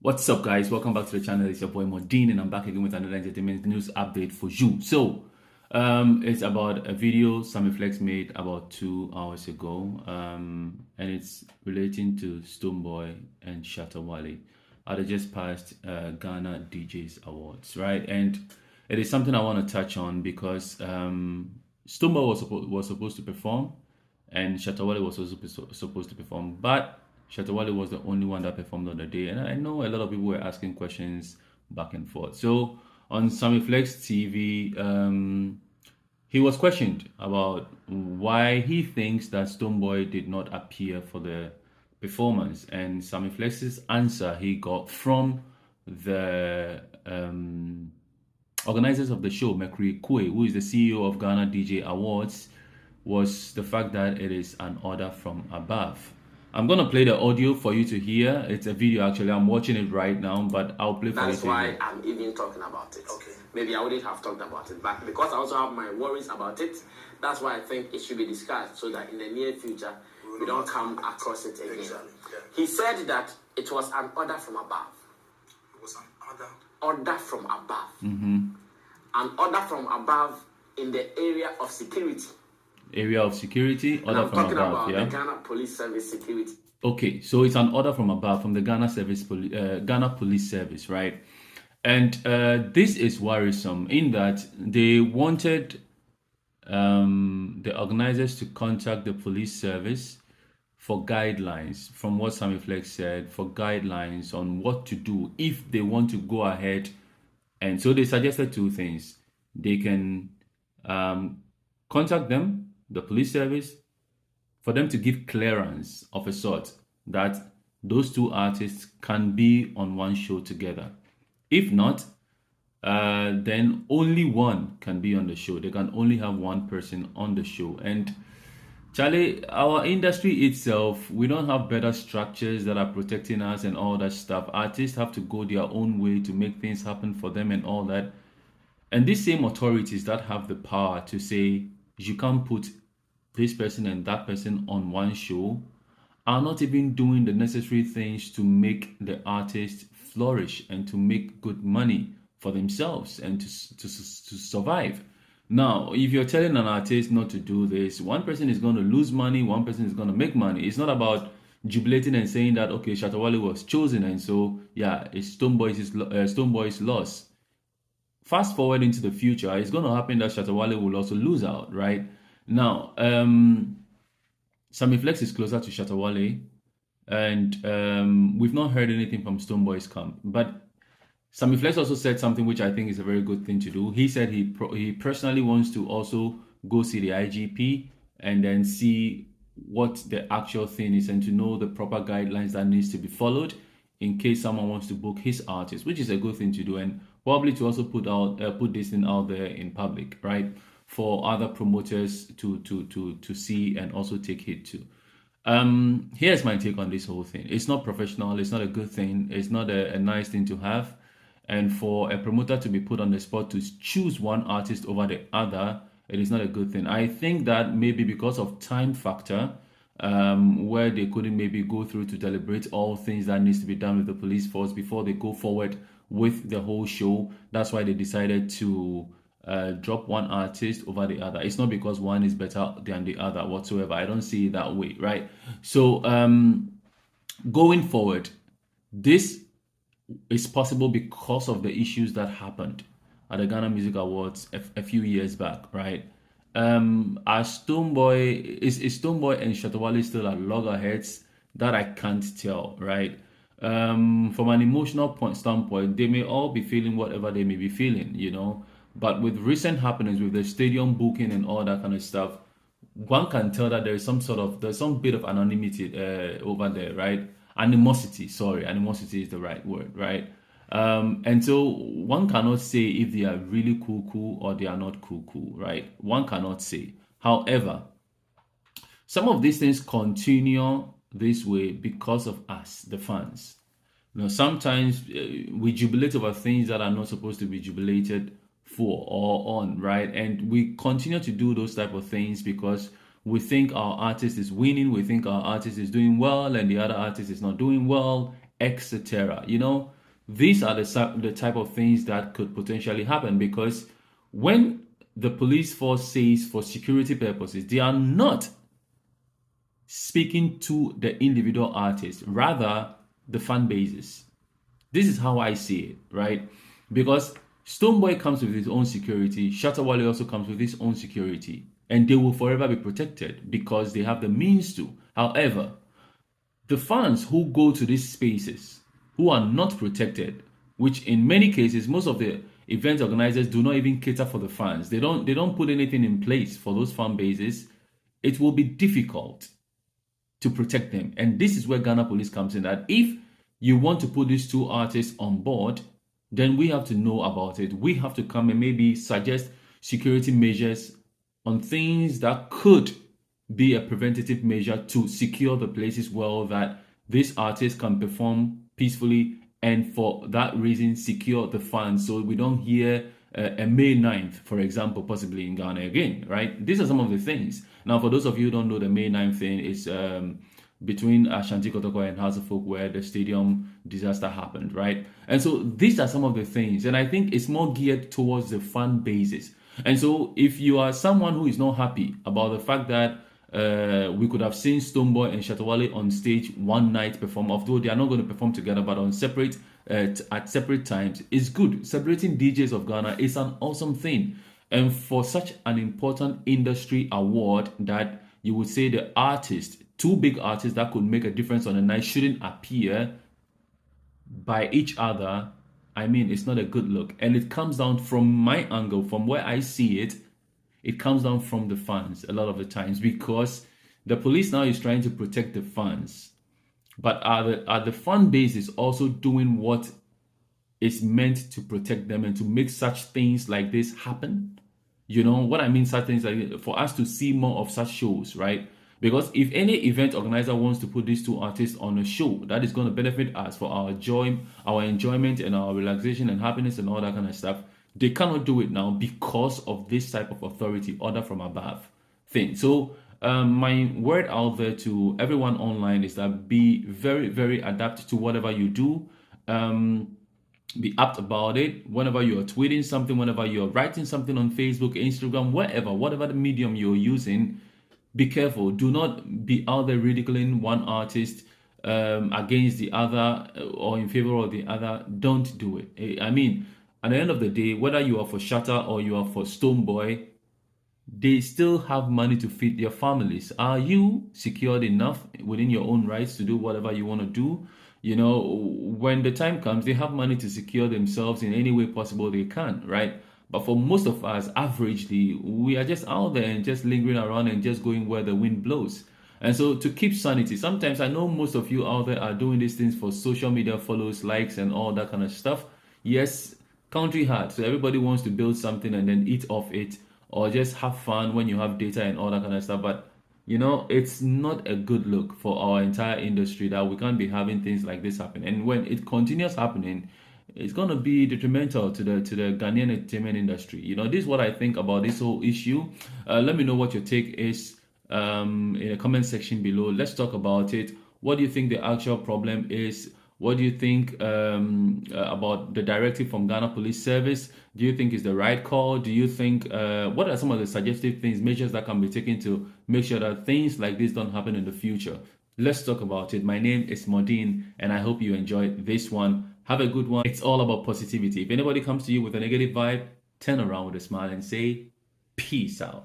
What's up, guys? Welcome back to the channel. It's your boy Modine, and I'm back again with another entertainment news update for you. It's about a video Sammy Flex made about 2 hours ago, and it's relating to Stonebwoy and Shatta Wale. They just passed Ghana DJs Awards, right? And it is something I want to touch on because Stonebwoy was supposed to perform, and Shatta Wale was also supposed to perform, but Shatta Wale was the only one that performed on the day, and I know a lot of people were asking questions back and forth. So on Sammy Flex TV, he was questioned about why he thinks that Stonebwoy did not appear for the performance, and Sammy Flex's answer he got from the organizers of the show, Mekri Kwe, who is the CEO of Ghana DJ Awards, was the fact that it is an order from above. I'm going to play the audio for you to hear. It's a video, actually. I'm watching it right now, but I'll play for you to hear. That's why I'm even talking about it. Okay. Maybe I wouldn't have talked about it, but because I also have my worries about it, that's why I think it should be discussed so that in the near future, we don't come across it again. Exactly. Yeah. He said that it was an order from above. It was an order? Order from above. Mm-hmm. An order from above in the area of security. Area of security, order from above, about yeah? the Ghana Police Service security. Okay, so it's an order from above, from the Ghana Police Service, right? And this is worrisome in that they wanted the organizers to contact the police service for guidelines, from what Sammy Flex said, for guidelines on what to do if they want to go ahead. And so they suggested 2 things. They can contact them, the police service, for them to give clearance of a sort that those 2 artists can be on one show together. If not, then only one can be on the show. They can only have one person on the show. And Charlie, our industry itself, we don't have better structures that are protecting us and all that stuff. Artists have to go their own way to make things happen for them and all that. And these same authorities that have the power to say you can't put this person and that person on one show are not even doing the necessary things to make the artist flourish and to make good money for themselves and to survive. Now, if you're telling an artist not to do this, one person is going to lose money, one person is going to make money. It's not about jubilating and saying that, okay, Shatta Wale was chosen, and so, yeah, it's Stonebwoy's loss. Fast forward into the future, it's going to happen that Shatta Wale will also lose out, right? Now, Sammy Flex is closer to Shatta Wale, and we've not heard anything from Stonebwoy's camp. But Sammy Flex also said something which I think is a very good thing to do. He said he personally wants to also go see the IGP and then see what the actual thing is and to know the proper guidelines that needs to be followed in case someone wants to book his artist, which is a good thing to do, and probably to also put this thing out there in public, right, for other promoters to see and also take heed to. Here's my take on this whole thing. It's not professional. It's not a good thing. It's not a nice thing to have. And for a promoter to be put on the spot to choose one artist over the other, it is not a good thing. I think that maybe because of time factor, where they couldn't maybe go through to deliberate all things that needs to be done with the police force before they go forward with the whole show. That's why they decided to drop one artist over the other. It's not because one is better than the other whatsoever. I don't see it that way, right? So going forward, this is possible because of the issues that happened at the Ghana Music Awards a few years back, right? As Stonebwoy, is Stonebwoy and Shatta Wale still at loggerheads? That I can't tell, right? From an emotional standpoint, they may all be feeling whatever they may be feeling, you know. But with recent happenings, with the stadium booking and all that kind of stuff, one can tell that there's some bit of anonymity over there, right? Animosity is the right word, right? And so one cannot say if they are really cool or they are not cool, right? One cannot say. However, some of these things continue this way because of us, the fans. You know, sometimes we jubilate over things that are not supposed to be jubilated for or on, right? And we continue to do those type of things because we think our artist is winning, we think our artist is doing well, and the other artist is not doing well, etc. You know, these are the type of things that could potentially happen, because when the police force says for security purposes, they are not speaking to the individual artist, rather the fan bases. This is how I see it, right? Because Stonebwoy comes with his own security, Shatta Wale also comes with his own security, and they will forever be protected because they have the means to. However, the fans who go to these spaces who are not protected, which in many cases most of the event organizers do not even cater for the fans. They don't put anything in place for those fan bases. It will be difficult to protect them. And this is where Ghana Police comes in, that if you want to put these two artists on board, then we have to know about it. We have to come and maybe suggest security measures on things that could be a preventative measure to secure the places well, that these artists can perform peacefully, and for that reason secure the funds, so we don't hear a May 9th, for example, possibly in Ghana again, right? These are some of the things. Now, for those of you who don't know, the May 9th thing is between Ashanti Kotoko and House of Folk, where the stadium disaster happened, right? And so these are some of the things, and I think it's more geared towards the fan basis. And so if you are someone who is not happy about the fact that we could have seen Stonebwoy and Shatta Wale on stage one night perform, although they are not going to perform together, but on separate at separate times, it's good. Celebrating DJs of Ghana is an awesome thing, and for such an important industry award, that you would say the artist, two big artists that could make a difference on a night, shouldn't appear by each other. I mean, it's not a good look, and it comes down from my angle, from where I see it. It comes down from the fans a lot of the times, because the police now is trying to protect the fans, but are the fan bases also doing what is meant to protect them and to make such things like this happen? You know what I mean? Such things like, for us to see more of such shows, right? Because if any event organizer wants to put these two artists on a show that is going to benefit us for our joy, our enjoyment, and our relaxation and happiness and all that kind of stuff, they cannot do it now because of this type of authority, order from above thing. So my word out there to everyone online is that be very, very adapt to whatever you do. Be apt about it. Whenever you're tweeting something, whenever you're writing something on Facebook, Instagram, wherever, whatever the medium you're using, be careful. Do not be out there ridiculing one artist against the other or in favor of the other. Don't do it. I mean, at the end of the day, whether you are for Shatta or you are for Stonebwoy, they still have money to feed their families. Are you secured enough within your own rights to do whatever you want to do? You know, when the time comes, they have money to secure themselves in any way possible they can, right? But for most of us, averagely, we are just out there and just lingering around and just going where the wind blows. And so to keep sanity, sometimes I know most of you out there are doing these things for social media follows, likes, and all that kind of stuff. Yes, country hard. So everybody wants to build something and then eat off it, or just have fun when you have data and all that kind of stuff. But you know, it's not a good look for our entire industry that we can't be having things like this happen. And when it continues happening, it's going to be detrimental to the Ghanaian entertainment industry. You know, this is what I think about this whole issue. Let me know what your take is in the comment section below. Let's talk about it. What do you think the actual problem is? What do you think about the directive from Ghana Police Service? Do you think it's the right call? Do you think, what are some of the suggestive things, measures that can be taken to make sure that things like this don't happen in the future? Let's talk about it. My name is Modine, and I hope you enjoyed this one. Have a good one. It's all about positivity. If anybody comes to you with a negative vibe, turn around with a smile and say, peace out.